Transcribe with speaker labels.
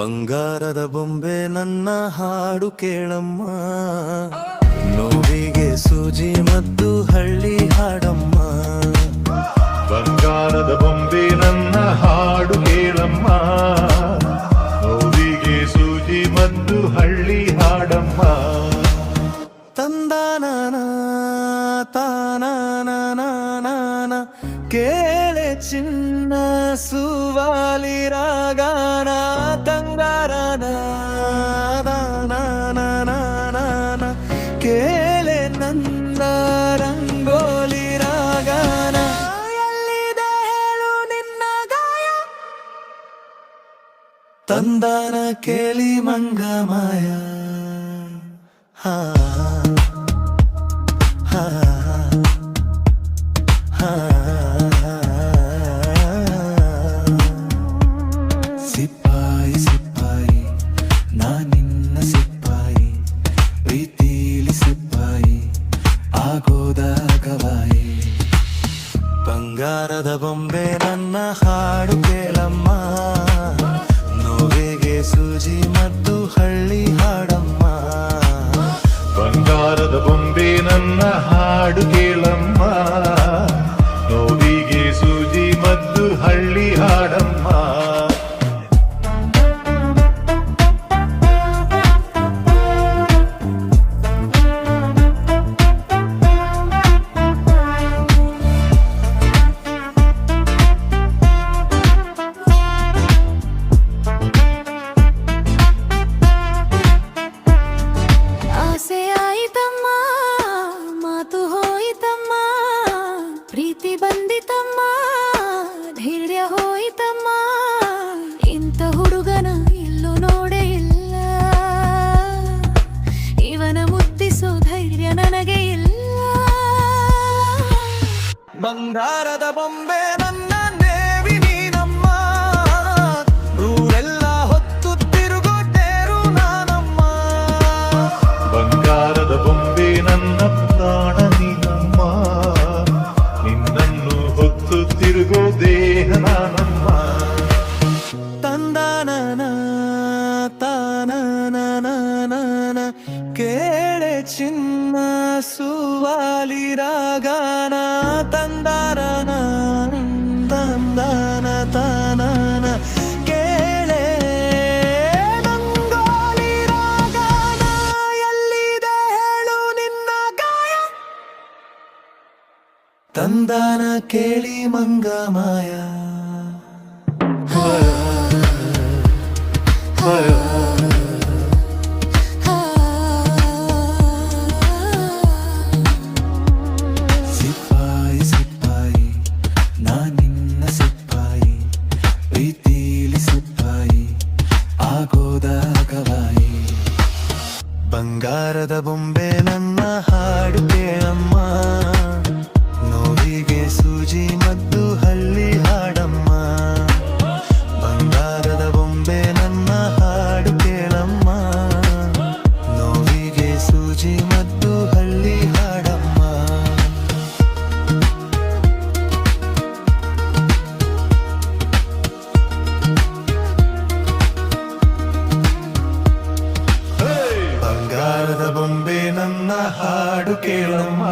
Speaker 1: ಬಂಗಾರದ ಬೊಂಬೆ ನನ್ನ ಹಾಡು ಕೇಳಮ್ಮ, ನೋವಿಗೆ ಸೂಜಿ ಮದ್ದು ಹಳ್ಳಿ ಹಾಡಮ್ಮ.
Speaker 2: ಬಂಗಾರದ ಬೊಂಬೆ ನನ್ನ ಹಾಡು ಕೇಳಮ್ಮ, ನೋವಿಗೆ ಸೂಜಿ ಮದ್ದು ಹಳ್ಳಿ ಹಾಡಮ್ಮ.
Speaker 1: ತಂದಾನ ತಾನ ಕೇಳೆ ಚಿನ್ನ ಸುವಾಲಿ ರಾಗಾನ ತಂಗಾರನ ಕೇಳೆ ನನ್ನ ರಂಗೋಲಿ ರಾಗಾನ. ಎಲ್ಲಿದೆ ಹೇಳು ನಿನ್ನ ಗಾಯ, ತಂದಾನ ಕೇಳಿ ಮಂಗಮಾಯ. ಹಾ ಹಾ ಹಾ. ಸಿಪಾಯಿ ಸಿಪಾಯಿ ನಾನಿನ್ನ ಸಿಪಾಯಿ, ಪ್ರೀತಿಲಿ ಸಿಪಾಯಿ ಆಗೋದಾಗವಾಯಿ. ಬಂಗಾರದ ಬೊಂಬೆ ನನ್ನ ಹಾಡು ಕೇಳಮ್ಮ, ನೋವಿಗೆ ಸೂಜಿ ಮದ್ದು ಹಳ್ಳಿ ಹಾಡಮ್ಮ.
Speaker 2: ಬಂಗಾರದ ಬೊಂಬೆ ನನ್ನ ಹಾಡು ಕೇಳಮ್ಮ, ನೋವಿಗೆ ಸೂಜಿ ಮದ್ದು ಹಳ್ಳಿ ಹಾಡಮ್ಮ.
Speaker 3: ಪ್ರೀತಿ ಬಂದಿತಮ್ಮ, ಧೈರ್ಯ ಹೋಯಿತಮ್ಮ, ಇಂಥ ಹುಡುಗನ ಎಲ್ಲೂ ನೋಡೇ ಇಲ್ಲ. ಇವನ ಮುತ್ತಿಸೋ ಧೈರ್ಯ ನನಗೆ ಇಲ್ಲ.
Speaker 1: ಬಂಗಾರದ ಬೊಂಬೆ ನನ್ನ ನೇವಿ ನೀನಮ್ಮ, ಊರೆಲ್ಲ ಹೊತ್ತು ತಿರುಗುತ್ತೇರು ನಾನಮ್ಮ.
Speaker 2: ಬಂಗಾರದ ಬೊಂಬೆ ನನ್ನ ಪ್ರಾಣ ನೀನಮ್ಮ, ನಿನ್ನನ್ನು ಹೊತ್ತು ತಿರುಗೋ ದೇಹ ನಾನಮ್ಮ.
Speaker 1: ತಂದಾನ ತಾನ ಕೇಳೆ ಚಿನ್ನ ಸುವಾಲಿ ರಾಗಾನ ತಂದಾನ ತಂದಾನ ತಾನ ಕೇಳೆ ರಂಗೋಲಿ ರಾಗಾನ. ಎಲ್ಲಿದೆ ಹೇಳು ನಿನ್ನ ಗಾಯ, ತಂದಾನ ಕೇಳಿ ಮಂಗಮಾಯ. ಸಿಪಾಯಿ ಸಿಪಾಯಿ ನಾನಿನ್ನ ಸಿಪಾಯಿ, ಪ್ರೀತಿಲಿ ಸಿಪಾಯಿ ಆಗೋದಾಗವಾಯಿ. ಬಂಗಾರದ ಬೊಂಬೆ ನನ್ನ ಹಾಡು ಕೇಳಮ್ಮ, ನೋವಿಗೆ ಸೂಜಿ ಮದ್ದು ಹಳ್ಳಿ ಹಾಡಮ್ಮ. ಬಂಗಾರದ ಬೊಂಬೆ ನನ್ನ ಹಾಡು ಕೇಳಮ್ಮ, ನೋವಿಗೆ ಸೂಜಿ ಮದ್ದು ಹಳ್ಳಿ ಹಾಡಮ್ಮ. ಬಂಗಾರದ ಬೊಂಬೆ ನನ್ನ ಹಾಡು ಕೇಳಮ್ಮ,